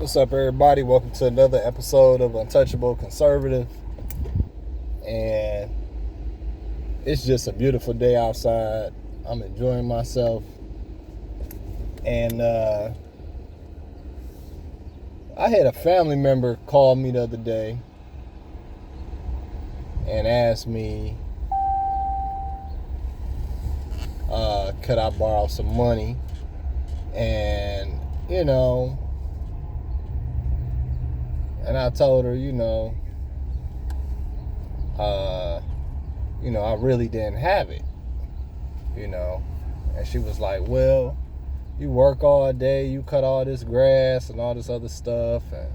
What's up, everybody? Welcome to another episode of Untouchable Conservative. And it's just a beautiful day outside. I'm enjoying myself. And I had a family member call me the other day and ask me, could I borrow some money? And, and I told her, I really didn't have it, And she was like, well, you work all day, you cut all this grass and all this other stuff. And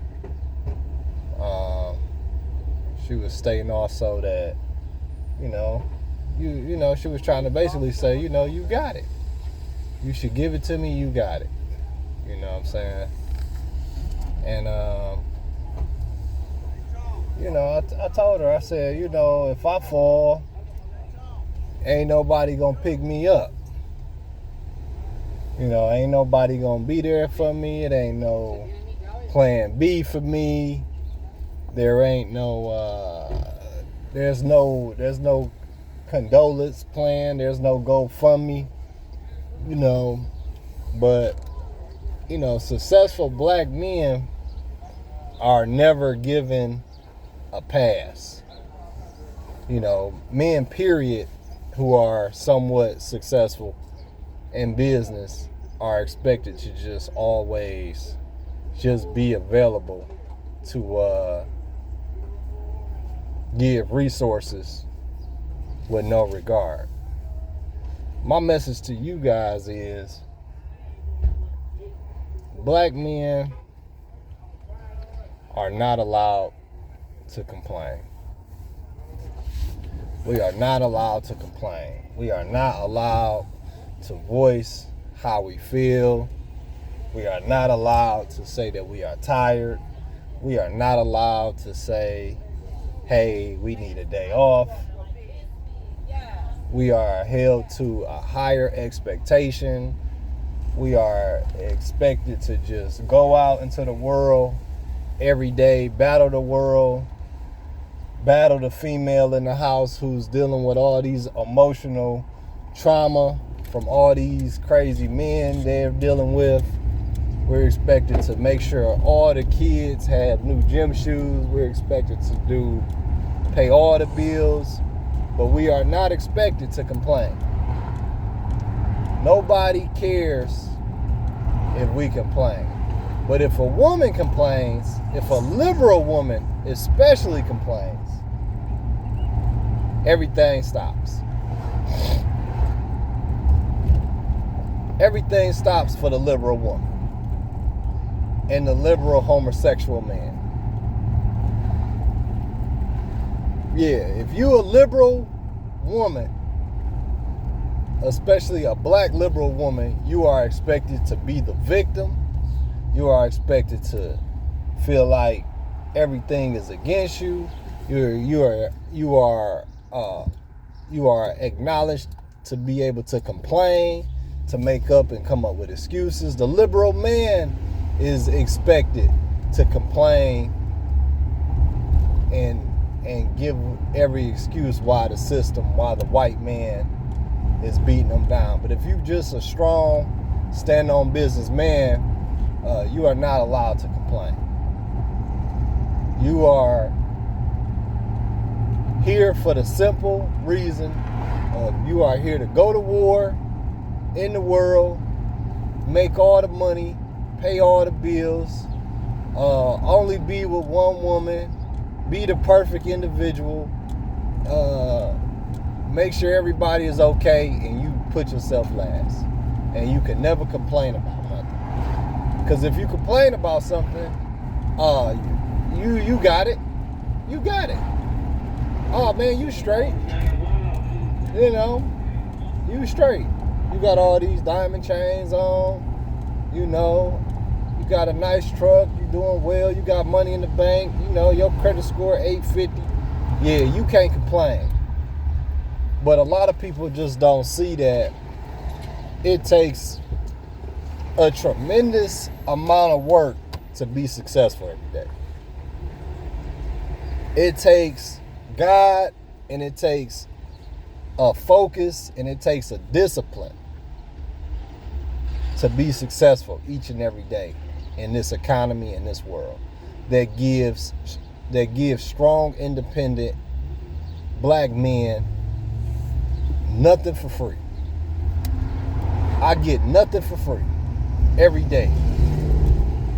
she was stating also that, she was trying to basically say, you got it. You should give it to me, you got it. You know what I'm saying? And, I told her, I said, if I fall, ain't nobody gonna pick me up. Ain't nobody gonna be there for me. It ain't no plan B for me. There ain't there's no condolence plan. There's no GoFundMe. But, successful black men are never given a pass. Men, period, who are somewhat successful in business are expected to just always just be available to give resources with no regard. My message to you guys is black men are not allowed to complain. We are not allowed to complain. We are not allowed to voice how we feel. We are not allowed to say that we are tired. We are not allowed to say, hey, we need a day off. We are held to a higher expectation. We are expected to just go out into the world every day, battle the world, battle the female in the house who's dealing with all these emotional trauma from all these crazy men they're dealing with. We're expected to make sure all the kids have new gym shoes. We're expected to pay all the bills, but we are not expected to complain. Nobody cares if we complain. But if a woman complains, if a liberal woman especially complains, everything stops. Everything stops for the liberal woman and the liberal homosexual man. Yeah, if you're a liberal woman, especially a black liberal woman, you are expected to be the victim. You are expected to feel like everything is against you. You are acknowledged to be able to complain, to make up and come up with excuses. The liberal man is expected to complain and give every excuse why the system, why the white man is beating them down. But if you just a strong, stand on business man, you are not allowed to complain. You are here for the simple reason of you are here to go to war in the world, make all the money, pay all the bills, only be with one woman, be the perfect individual, make sure everybody is okay, and you put yourself last. And you can never complain about nothing. Because if you complain about something, you got it. You got it. Oh, man, you straight. You straight. You got all these diamond chains on. You got a nice truck. You doing well. You got money in the bank. Your credit score 850. Yeah, you can't complain. But a lot of people just don't see that it takes a tremendous amount of work to be successful every day. It takes God, and it takes a focus, and it takes a discipline to be successful each and every day in this economy, in this world, that gives strong, independent black men nothing for free. I get nothing for free every day.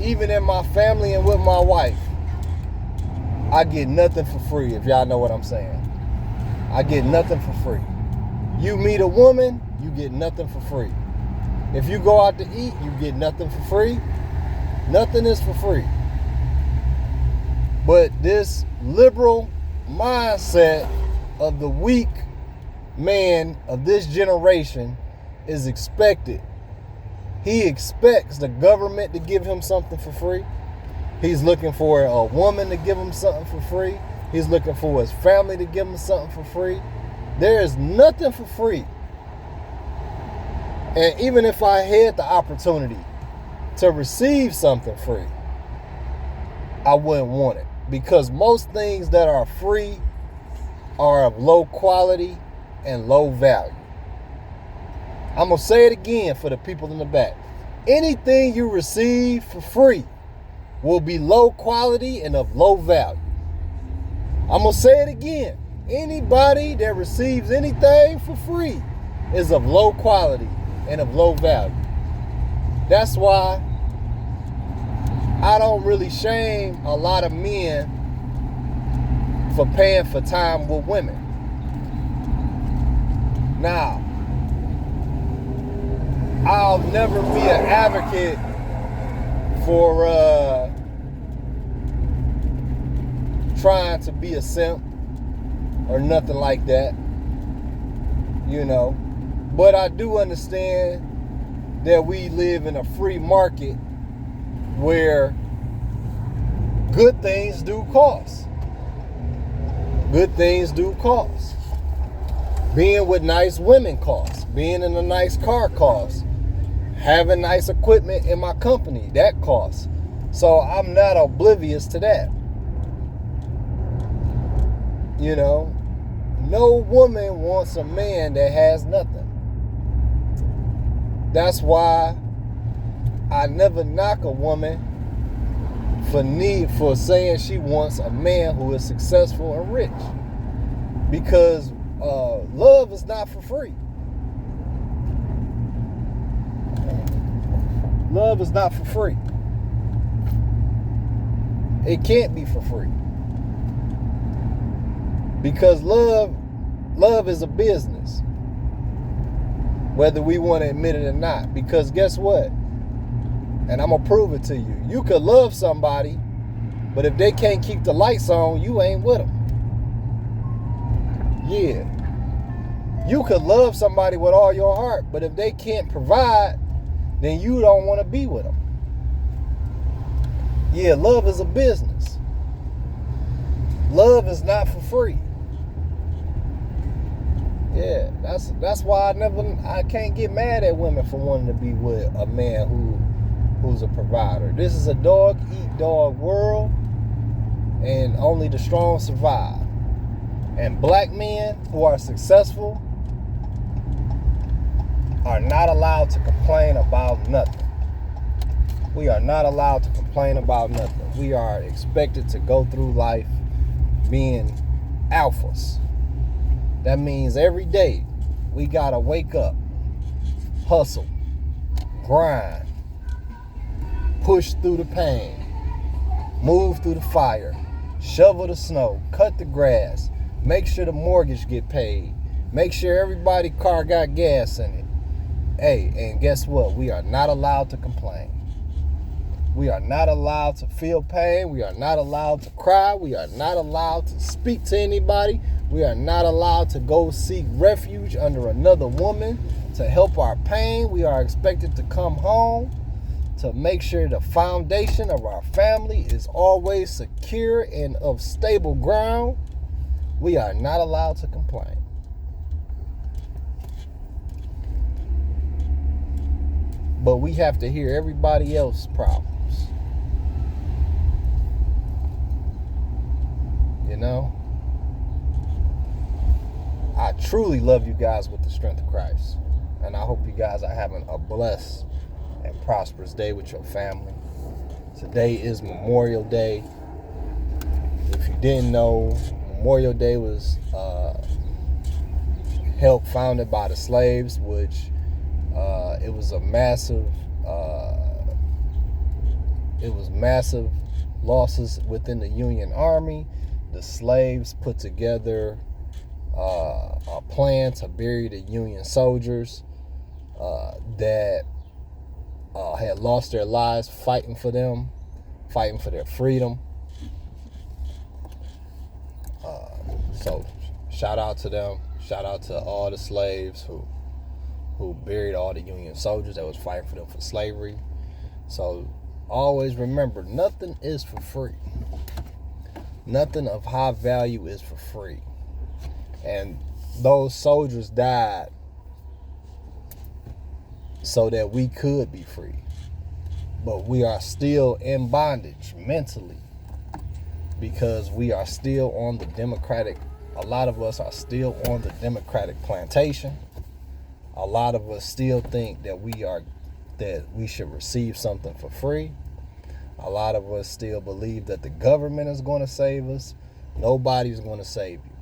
Even in my family and with my wife, I get nothing for free, if y'all know what I'm saying. I get nothing for free. You meet a woman, you get nothing for free. If you go out to eat, you get nothing for free. Nothing is for free. But this liberal mindset of the weak man of this generation is expected. He expects the government to give him something for free. He's looking for a woman to give him something for free. He's looking for his family to give him something for free. There is nothing for free. And even if I had the opportunity to receive something free, I wouldn't want it. Because most things that are free are of low quality and low value. I'm going to say it again for the people in the back. Anything you receive for free will be low quality and of low value. I'm going to say it again. Anybody that receives anything for free is of low quality and of low value. That's why I don't really shame a lot of men for paying for time with women. Now, I'll never be an advocate for trying to be a simp or nothing like that, you know. But I do understand that we live in a free market where good things do cost. Good things do cost. Being with nice women costs. Being in a nice car costs. Having nice equipment in my company, that costs. So I'm not oblivious to that. You know, no woman wants a man that has nothing. That's why I never knock a woman for saying she wants a man who is successful and rich. Because love is not for free. Love is not for free. It can't be for free. Because love is a business. Whether we want to admit it or not. Because guess what? And I'm going to prove it to you. You could love somebody, but if they can't keep the lights on, you ain't with them. Yeah. You could love somebody with all your heart, but if they can't provide, then you don't want to be with them. Yeah, love is a business. Love is not for free. Yeah, that's why I can't get mad at women for wanting to be with a man who's a provider. This is a dog-eat-dog world, and only the strong survive. And black men who are successful are not allowed to complain about nothing. We are not allowed to complain about nothing. We are expected to go through life being alphas. That means every day we gotta wake up, hustle, grind, push through the pain, move through the fire, shovel the snow, cut the grass, make sure the mortgage get paid, make sure everybody's car got gas in it. Hey, and guess what? We are not allowed to complain. We are not allowed to feel pain. We are not allowed to cry. We are not allowed to speak to anybody. We are not allowed to go seek refuge under another woman to help our pain. We are expected to come home to make sure the foundation of our family is always secure and of stable ground. We are not allowed to complain. But we have to hear everybody else's problems. truly love you guys with the strength of Christ. And I hope you guys are having a blessed and prosperous day with your family. Today is Memorial Day. If you didn't know, Memorial Day was founded by the slaves, which it was massive losses within the Union Army. The slaves put together a plan to bury the Union soldiers that had lost their lives fighting for them, fighting for their freedom. So shout out to them. Shout out to all the slaves who buried all the Union soldiers that was fighting for them for slavery. So always remember, nothing is for free. Nothing of high value is for free. And those soldiers died so that we could be free. But we are still in bondage mentally because we are still on the a lot of us are still on the Democratic plantation. A lot of us still think that we should receive something for free. A lot of us still believe that the government is going to save us. Nobody's going to save you.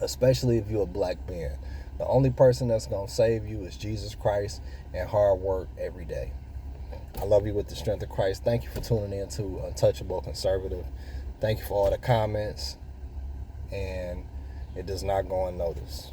Especially if you're a black man. The only person that's going to save you is Jesus Christ and hard work every day. I love you with the strength of Christ. Thank you for tuning in to Untouchable Conservative. Thank you for all the comments. And it does not go unnoticed.